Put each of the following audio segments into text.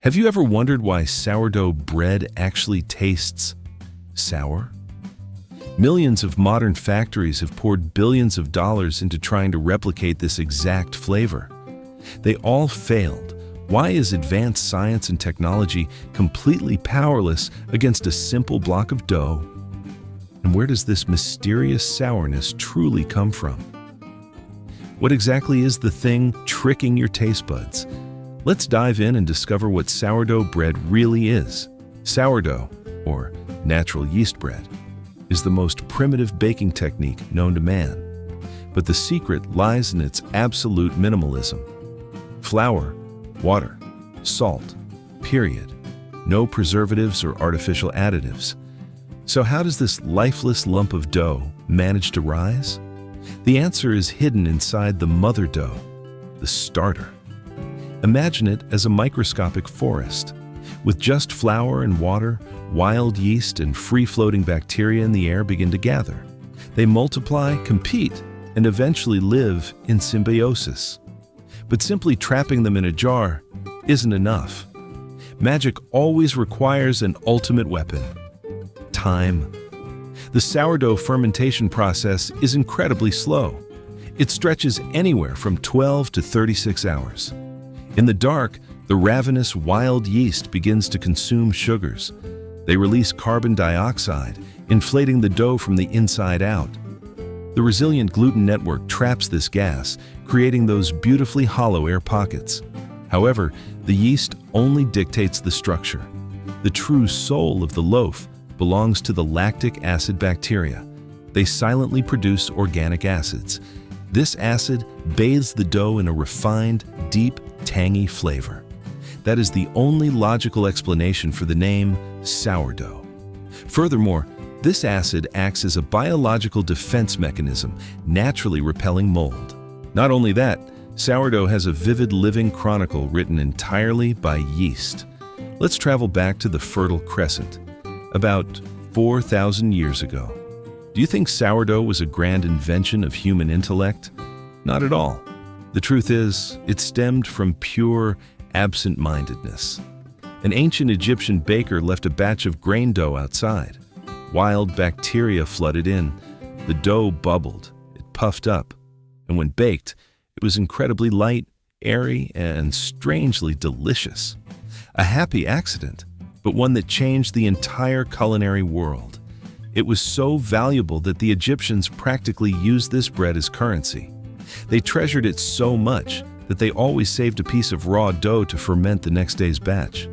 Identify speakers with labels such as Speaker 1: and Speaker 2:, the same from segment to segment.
Speaker 1: Have you ever wondered why sourdough bread actually tastes sour? Millions of modern factories have poured billions of dollars into trying to replicate this exact flavor. They all failed. Why is advanced science and technology completely powerless against a simple block of dough? And where does this mysterious sourness truly come from? What exactly is the thing tricking your taste buds? Let's dive in and discover what sourdough bread really is. Sourdough, or natural yeast bread, is the most primitive baking technique known to man. But the secret lies in its absolute minimalism. Flour, water, salt, period. No preservatives or artificial additives. So how does this lifeless lump of dough manage to rise? The answer is hidden inside the mother dough, the starter. Imagine it as a microscopic forest. With just flour and water, wild yeast and free-floating bacteria in the air begin to gather. They multiply, compete, and eventually live in symbiosis. But simply trapping them in a jar isn't enough. Magic always requires an ultimate weapon: time. The sourdough fermentation process is incredibly slow. It stretches anywhere from 12 to 36 hours. In the dark, the ravenous wild yeast begins to consume sugars. They release carbon dioxide, inflating the dough from the inside out. The resilient gluten network traps this gas, creating those beautifully hollow air pockets. However, the yeast only dictates the structure. The true soul of the loaf belongs to the lactic acid bacteria. They silently produce organic acids. This acid bathes the dough in a refined, deep, tangy flavor. That is the only logical explanation for the name sourdough. Furthermore, this acid acts as a biological defense mechanism, naturally repelling mold. Not only that, sourdough has a vivid living chronicle written entirely by yeast. Let's travel back to the Fertile Crescent, about 4,000 years ago. Do you think sourdough was a grand invention of human intellect? Not at all. The truth is, it stemmed from pure absent-mindedness. An ancient Egyptian baker left a batch of grain dough outside. Wild bacteria flooded in. The dough bubbled, it puffed up, and when baked, it was incredibly light, airy, and strangely delicious. A happy accident, but one that changed the entire culinary world. It was so valuable that the Egyptians practically used this bread as currency. They treasured it so much that they always saved a piece of raw dough to ferment the next day's batch.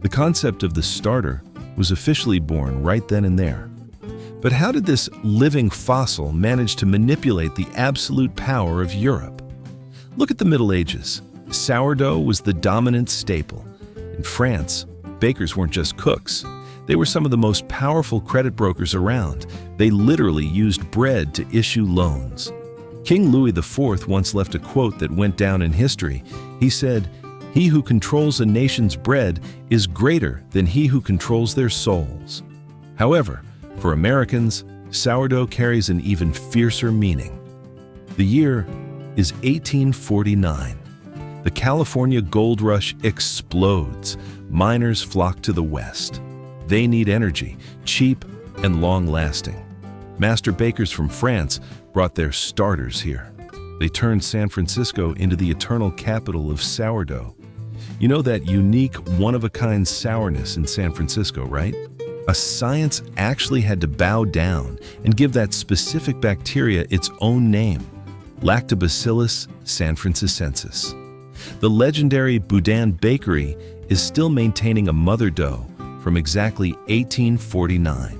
Speaker 1: The concept of the starter was officially born right then and there. But how did this living fossil manage to manipulate the absolute power of Europe? Look at the Middle Ages. Sourdough was the dominant staple. In France, bakers weren't just cooks. They were some of the most powerful credit brokers around. They literally used bread to issue loans. King Louis IV once left a quote that went down in history. He said, "He who controls a nation's bread is greater than he who controls their souls." However, for Americans, sourdough carries an even fiercer meaning. The year is 1849. The California gold rush explodes. Miners flock to the West. They need energy, cheap and long-lasting. Master bakers from France brought their starters here. They turned San Francisco into the eternal capital of sourdough. You know that unique, one-of-a-kind sourness in San Francisco, right? A science actually had to bow down and give that specific bacteria its own name, Lactobacillus sanfrancisensis. The legendary Boudin Bakery is still maintaining a mother dough from exactly 1849.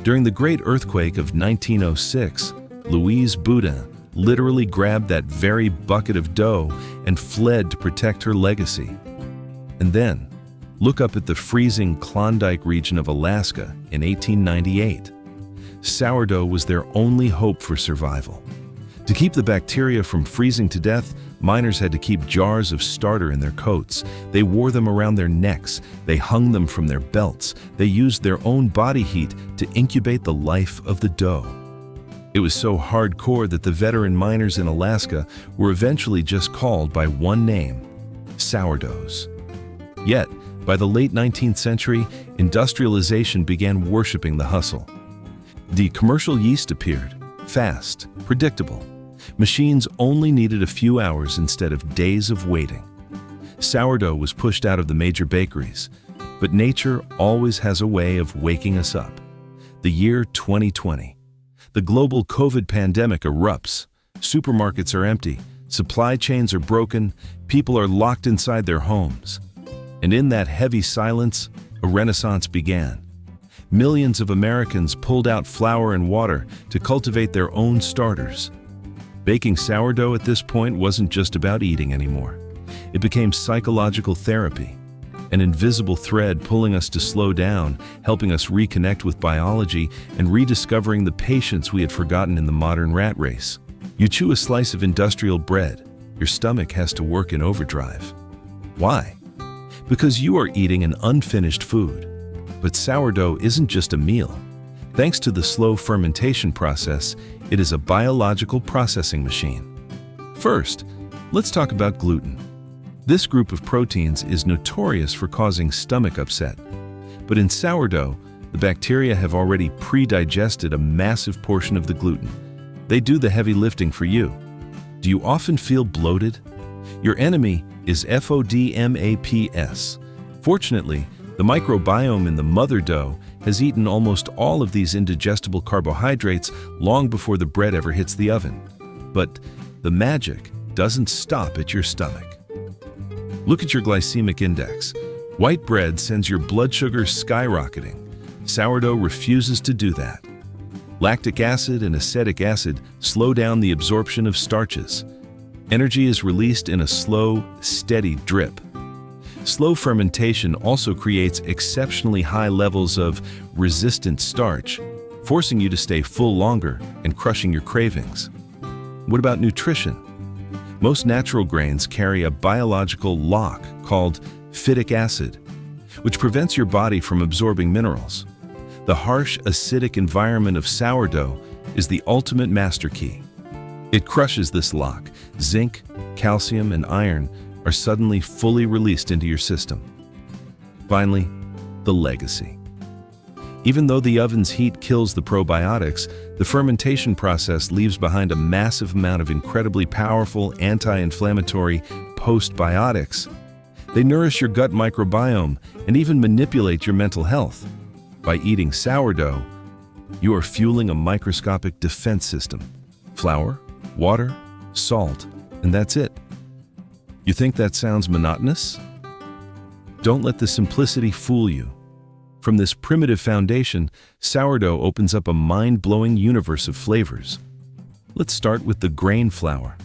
Speaker 1: During the Great Earthquake of 1906, Louise Boudin literally grabbed that very bucket of dough and fled to protect her legacy. And then, look up at the freezing Klondike region of Alaska in 1898. Sourdough was their only hope for survival. To keep the bacteria from freezing to death, miners had to keep jars of starter in their coats. They wore them around their necks. They hung them from their belts. They used their own body heat to incubate the life of the dough. It was so hardcore that the veteran miners in Alaska were eventually just called by one name: sourdoughs. Yet, by the late 19th century, industrialization began worshiping the hustle. The commercial yeast appeared, fast, predictable. Machines only needed a few hours instead of days of waiting. Sourdough was pushed out of the major bakeries, but nature always has a way of waking us up. The year 2020. The global COVID pandemic erupts. Supermarkets are empty, supply chains are broken, people are locked inside their homes. And in that heavy silence, a renaissance began. Millions of Americans pulled out flour and water to cultivate their own starters. Baking sourdough at this point wasn't just about eating anymore. It became psychological therapy, an invisible thread pulling us to slow down, helping us reconnect with biology, and rediscovering the patience we had forgotten in the modern rat race. You chew a slice of industrial bread, your stomach has to work in overdrive. Why? Because you are eating an unfinished food. But sourdough isn't just a meal. Thanks to the slow fermentation process, it is a biological processing machine. First, let's talk about gluten. This group of proteins is notorious for causing stomach upset. But in sourdough, the bacteria have already pre-digested a massive portion of the gluten. They do the heavy lifting for you. Do you often feel bloated? Your enemy is FODMAPs. Fortunately, the microbiome in the mother dough has eaten almost all of these indigestible carbohydrates long before the bread ever hits the oven. But the magic doesn't stop at your stomach. Look at your glycemic index. White bread sends your blood sugar skyrocketing. Sourdough refuses to do that. Lactic acid and acetic acid slow down the absorption of starches. Energy is released in a slow, steady drip. Slow fermentation also creates exceptionally high levels of resistant starch, forcing you to stay full longer and crushing your cravings. What about nutrition? Most natural grains carry a biological lock called phytic acid, which prevents your body from absorbing minerals. The harsh, acidic environment of sourdough is the ultimate master key. It crushes this lock. Zinc, calcium, and iron are suddenly fully released into your system. Finally, the legacy. Even though the oven's heat kills the probiotics, the fermentation process leaves behind a massive amount of incredibly powerful anti-inflammatory postbiotics. They nourish your gut microbiome and even manipulate your mental health. By eating sourdough, you are fueling a microscopic defense system. Flour, water, salt, and that's it. You think that sounds monotonous? Don't let the simplicity fool you. From this primitive foundation, sourdough opens up a mind-blowing universe of flavors. Let's start with the grain flour.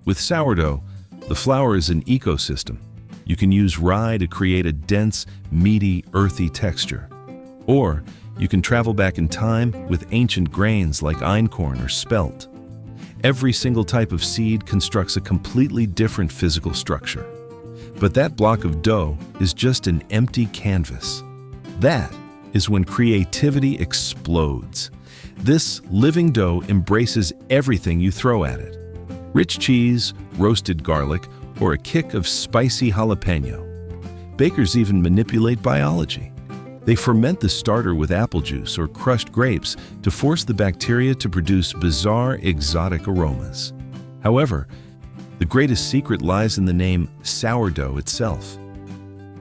Speaker 1: With sourdough, the flour is an ecosystem. You can use rye to create a dense, meaty, earthy texture. Or you can travel back in time with ancient grains like einkorn or spelt. Every single type of seed constructs a completely different physical structure. But that block of dough is just an empty canvas. That is when creativity explodes. This living dough embraces everything you throw at it. Rich cheese, roasted garlic, or a kick of spicy jalapeno. Bakers even manipulate biology. They ferment the starter with apple juice or crushed grapes to force the bacteria to produce bizarre, exotic aromas. However, the greatest secret lies in the name sourdough itself.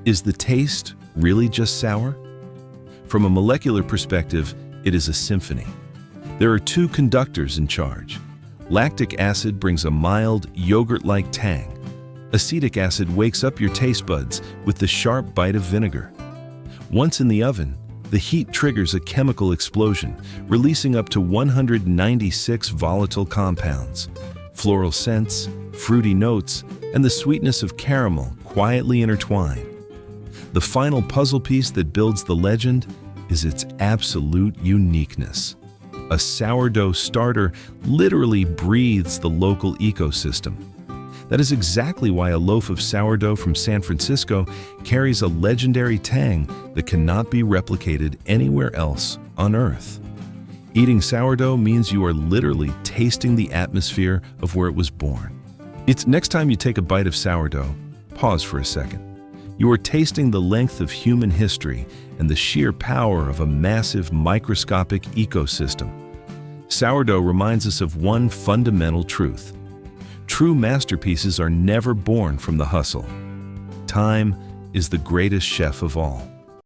Speaker 1: Is the taste really just sour? From a molecular perspective, it is a symphony. There are two conductors in charge. Lactic acid brings a mild, yogurt-like tang. Acetic acid wakes up your taste buds with the sharp bite of vinegar. Once in the oven, the heat triggers a chemical explosion, releasing up to 196 volatile compounds. Floral scents, fruity notes, and the sweetness of caramel quietly intertwine. The final puzzle piece that builds the legend is its absolute uniqueness. A sourdough starter literally breathes the local ecosystem. That is exactly why a loaf of sourdough from San Francisco carries a legendary tang that cannot be replicated anywhere else on Earth. Eating sourdough means you are literally tasting the atmosphere of where it was born. Next time you take a bite of sourdough, pause for a second. You are tasting the length of human history and the sheer power of a massive microscopic ecosystem. Sourdough reminds us of one fundamental truth. True masterpieces are never born from the hustle. Time is the greatest chef of all.